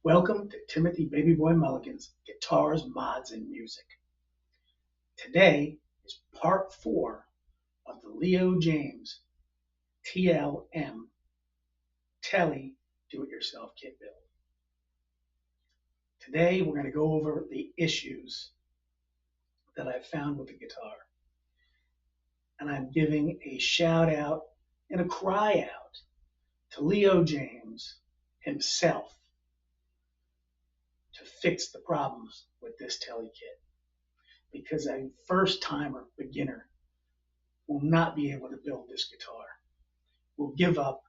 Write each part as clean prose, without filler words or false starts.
Welcome to Timothy Baby Boy Mulligan's Guitars, Mods, and Music. Today is part 4 of the Leo Jaymz TLM Tele Do-It-Yourself Kit build. Today we're going to go over the issues that I've found with the guitar. And I'm giving a shout out and a cry out to Leo Jaymz himself to fix the problems with this Tele kit, because a first-timer beginner will not be able to build this guitar, will give up,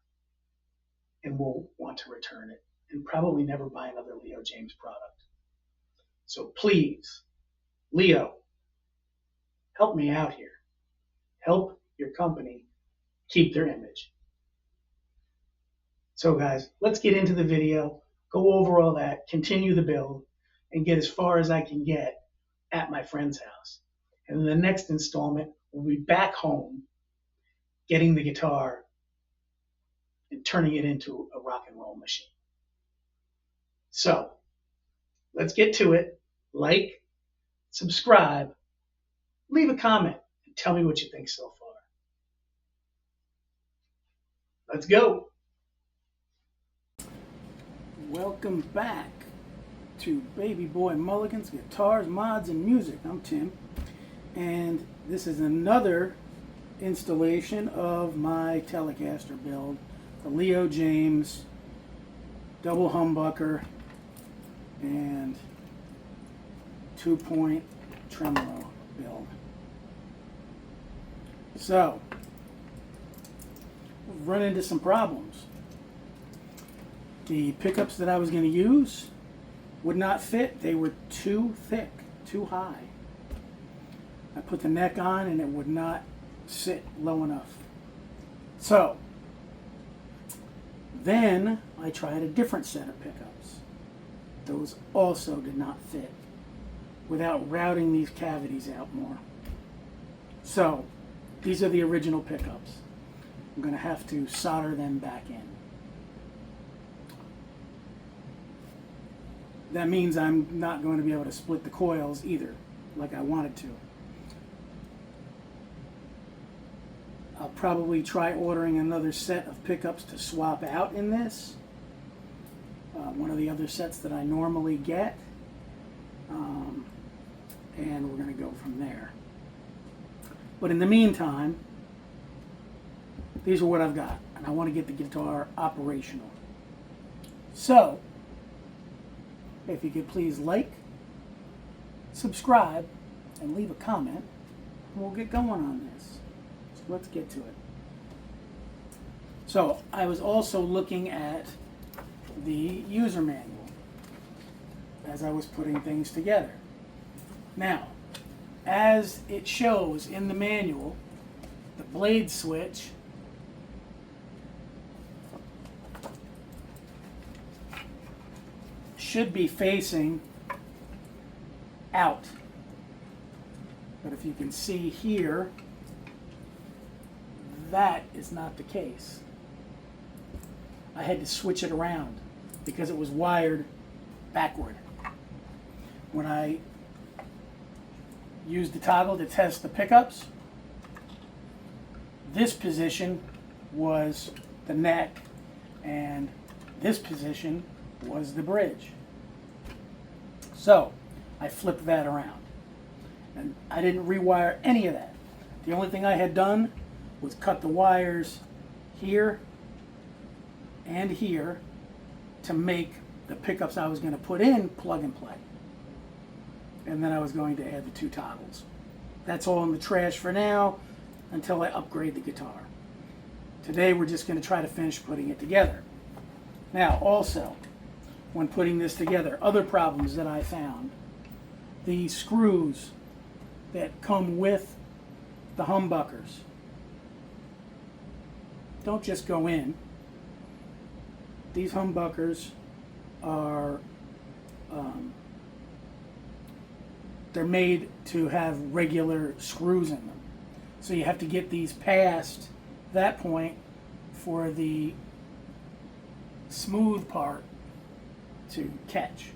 and will want to return it, and probably never buy another Leo Jaymz product. So please, Leo, help me out here. Help your company keep their image. So guys, let's get into the video, go over all that, continue the build, and get as far as I can get at my friend's house. And in the next installment, we'll be back home getting the guitar and turning it into a rock and roll machine. So let's get to it. Like, subscribe, leave a comment, and tell me what you think so far. Let's go. Welcome back to Baby Boy Mulligan's Guitars, Mods, and Music. I'm Tim, and this is another installation of my Telecaster build, the Leo Jaymz double humbucker and 2-point tremolo build. So, we've run into some problems. The pickups that I was going to use would not fit. They were too thick, too high. I put the neck on and it would not sit low enough. So, then I tried a different set of pickups. Those also did not fit without routing these cavities out more. So, these are the original pickups. I'm going to have to solder them back in. That means I'm not going to be able to split the coils either, like I wanted to. I'll probably try ordering another set of pickups to swap out in this. One of the other sets that I normally get. And we're going to go from there. But in the meantime, these are what I've got. And I want to get the guitar operational. So, if you could please like, subscribe, and leave a comment, we'll get going on this. So let's get to it. So I was also looking at the user manual as I was putting things together. Now, as it shows in the manual, the blade switch should be facing out. But if you can see here, that is not the case. I had to switch it around because it was wired backward. When I used the toggle to test the pickups, this position was the neck and this position was the bridge. So I flipped that around and I didn't rewire any of that. The only thing I had done was cut the wires here and here to make the pickups I was going to put in plug and play. And then I was going to add the 2 toggles. That's all in the trash for now until I upgrade the guitar. Today we're just going to try to finish putting it together. Now also, when putting this together, other problems that I found. The screws that come with the humbuckers don't just go in. These humbuckers are they're made to have regular screws in them. So you have to get these past that point for the smooth part to catch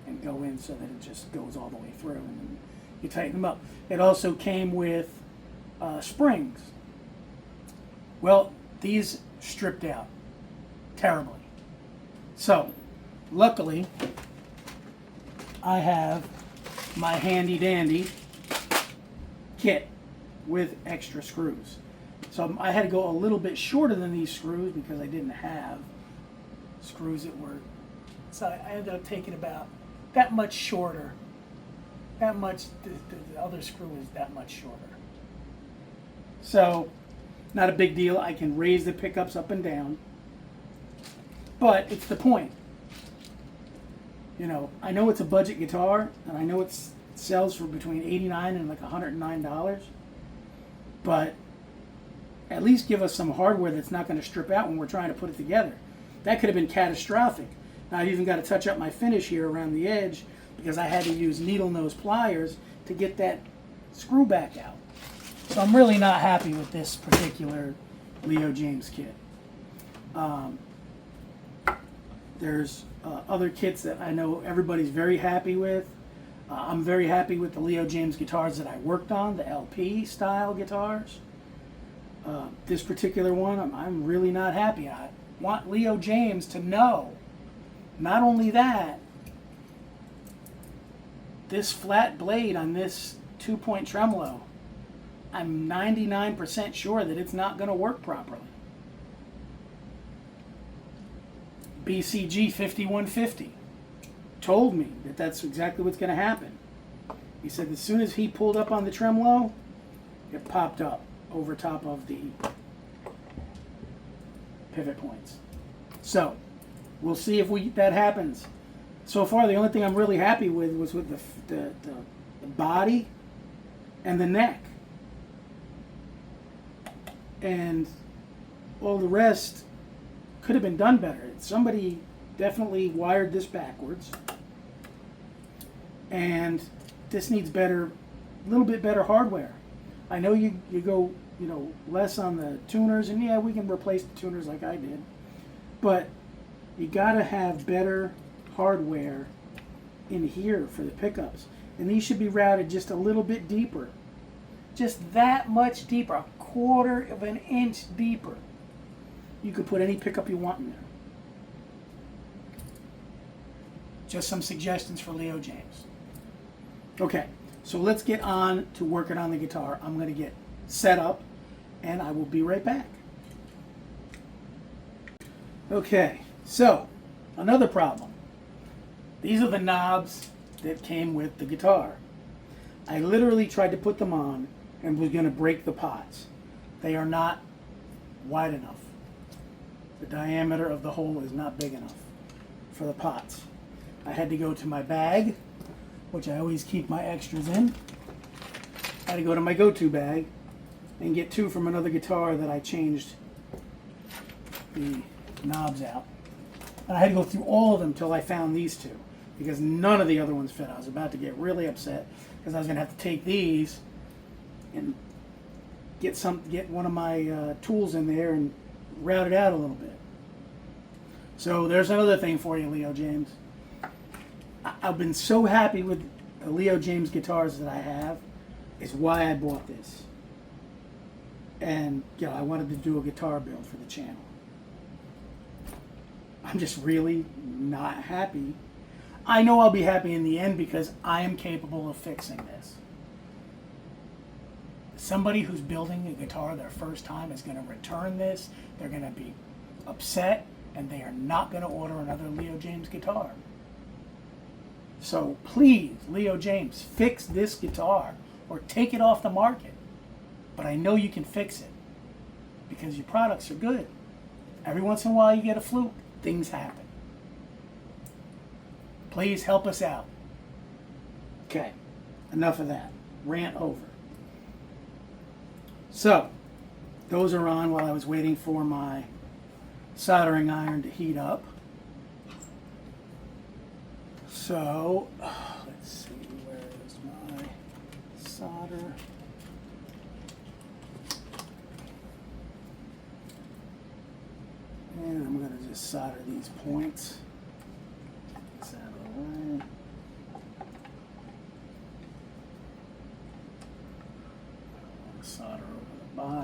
and go in so that it just goes all the way through, and then you tighten them up. It also came with springs. Well, these stripped out terribly. So, luckily, I have my handy dandy kit with extra screws. So I had to go a little bit shorter than these screws because I didn't have screws that were, so I ended up taking about that much shorter. That much, the other screw is that much shorter. So, not a big deal. I can raise the pickups up and down. But it's the point. You know, I know it's a budget guitar, and I know it sells for between $89 and like $109. But at least give us some hardware that's not going to strip out when we're trying to put it together. That could have been catastrophic. Now I've even got to touch up my finish here around the edge because I had to use needle nose pliers to get that screw back out. So I'm really not happy with this particular Leo Jaymz kit. There's other kits that I know everybody's very happy with. I'm very happy with the Leo Jaymz guitars that I worked on, the LP style guitars. This particular one, I'm really not happy. I want Leo Jaymz to know, not only that, this flat blade on this 2-point tremolo, I'm 99% sure that it's not going to work properly. BCG 5150 told me that that's exactly what's going to happen. He said as soon as he pulled up on the tremolo, it popped up over top of the pivot points. So we'll see if that happens. So far, the only thing I'm really happy with was with the body and the neck. And all the rest could have been done better. Somebody definitely wired this backwards. And this needs better, a little bit better hardware. I know you go, less on the tuners, and yeah, we can replace the tuners like I did. But you gotta have better hardware in here for the pickups. And these should be routed just a little bit deeper. Just that much deeper, a quarter of an inch deeper. You could put any pickup you want in there. Just some suggestions for Leo Jaymz. Okay, so let's get on to working on the guitar. I'm going to get set up, and I will be right back. Okay, so another problem. These are the knobs that came with the guitar. I literally tried to put them on and was going to break the pots. They are not wide enough. The diameter of the hole is not big enough for the pots. I had to go to my bag, which I always keep my extras in. I had to go to my go-to bag and get two from another guitar that I changed the knobs out. And I had to go through all of them till I found these two because none of the other ones fit. I was about to get really upset because I was going to have to take these and get one of my tools in there and route it out a little bit. So there's another thing for you, Leo Jaymz. I've been so happy with the Leo Jaymz guitars that I have. Is why I bought this. And I wanted to do a guitar build for the channel. I'm just really not happy. I know I'll be happy in the end because I am capable of fixing this. Somebody who's building a guitar their first time is going to return this. They're going to be upset, and they are not going to order another Leo Jaymz guitar. So please, Leo Jaymz, fix this guitar or take it off the market. But I know you can fix it because your products are good. Every once in a while you get a fluke. Things happen. Please help us out. Okay, enough of that. Rant over. So, those are on while I was waiting for my soldering iron to heat up. So, let's see, where is my solder? And I'm going to just solder these points.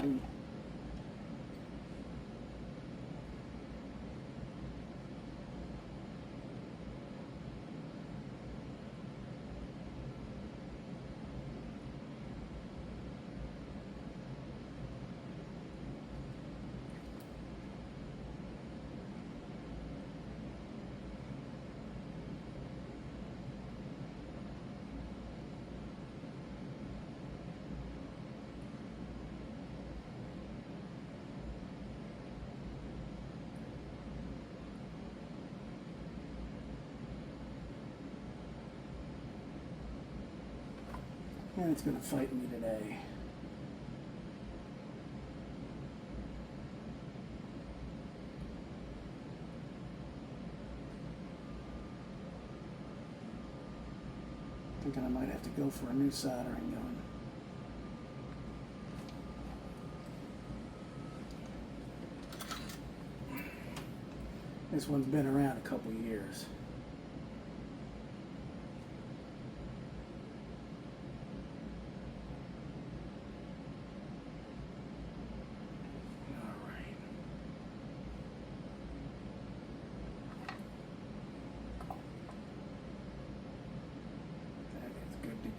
body. And it's going to fight me today. Thinking I might have to go for a new soldering gun. This one's been around a couple years.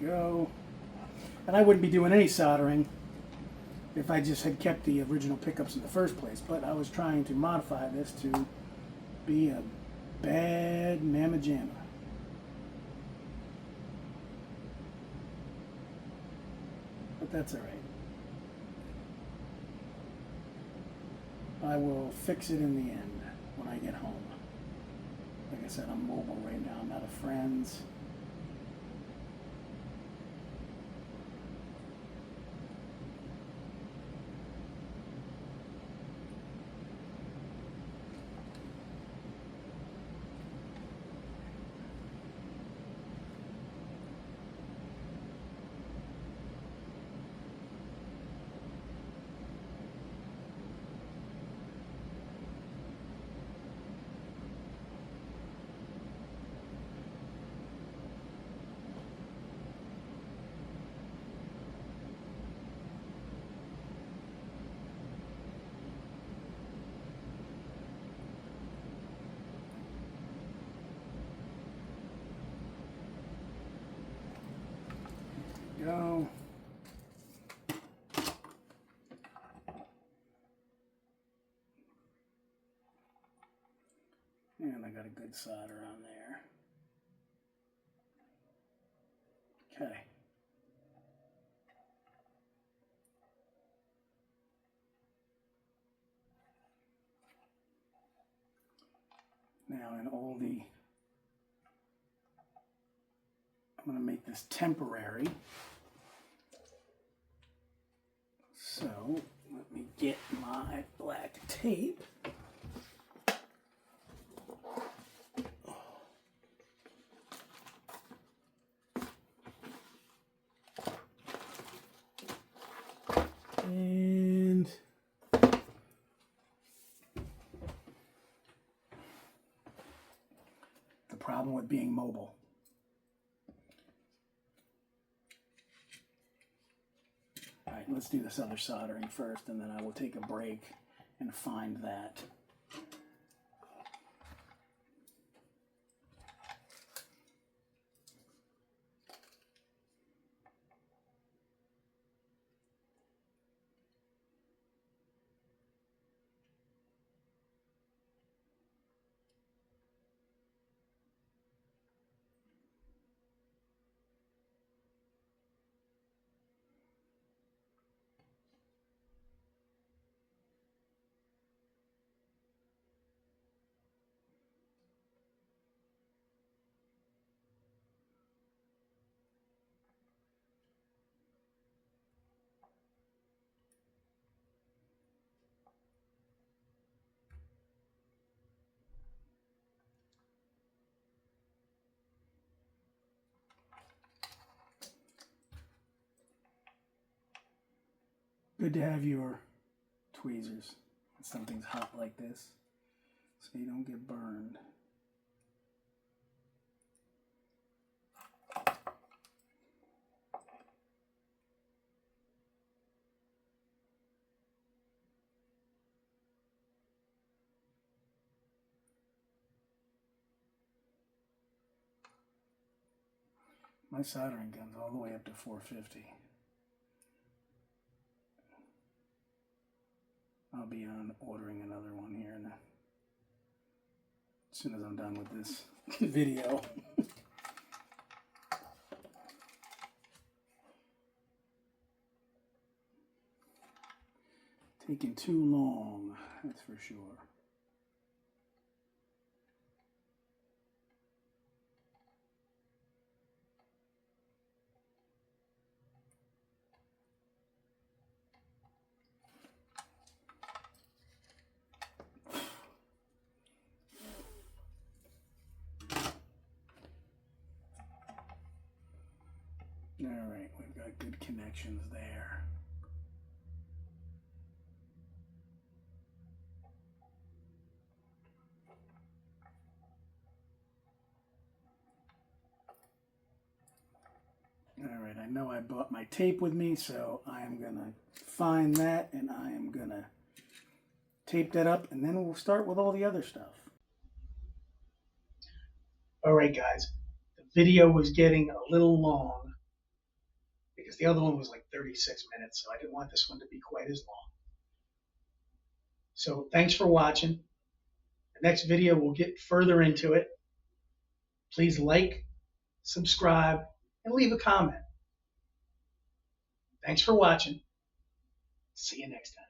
Go. And I wouldn't be doing any soldering if I just had kept the original pickups in the first place, but I was trying to modify this to be a bad mamma jamma. But that's all right. I will fix it in the end when I get home. Like I said, I'm mobile right now. I'm out of friends. Go. And I got a good solder on there. Okay. Now in all the, I'm going to make this temporary. So let me get my black tape. And the problem with being mobile. All right, let's do this other soldering first, and then I will take a break and find that. Good to have your tweezers when something's hot like this, so you don't get burned. My soldering gun's all the way up to 450. I'll be on ordering another one here as soon as I'm done with this video. Taking too long, that's for sure. All right, we've got good connections there. All right, I know I brought my tape with me, so I am gonna find that and I am gonna tape that up, and then we'll start with all the other stuff. All right, guys, the video was getting a little long because the other one was like 36 minutes, so I didn't want this one to be quite as long. So thanks for watching. The next video we'll get further into it. Please like, subscribe, and leave a comment. Thanks for watching. See you next time.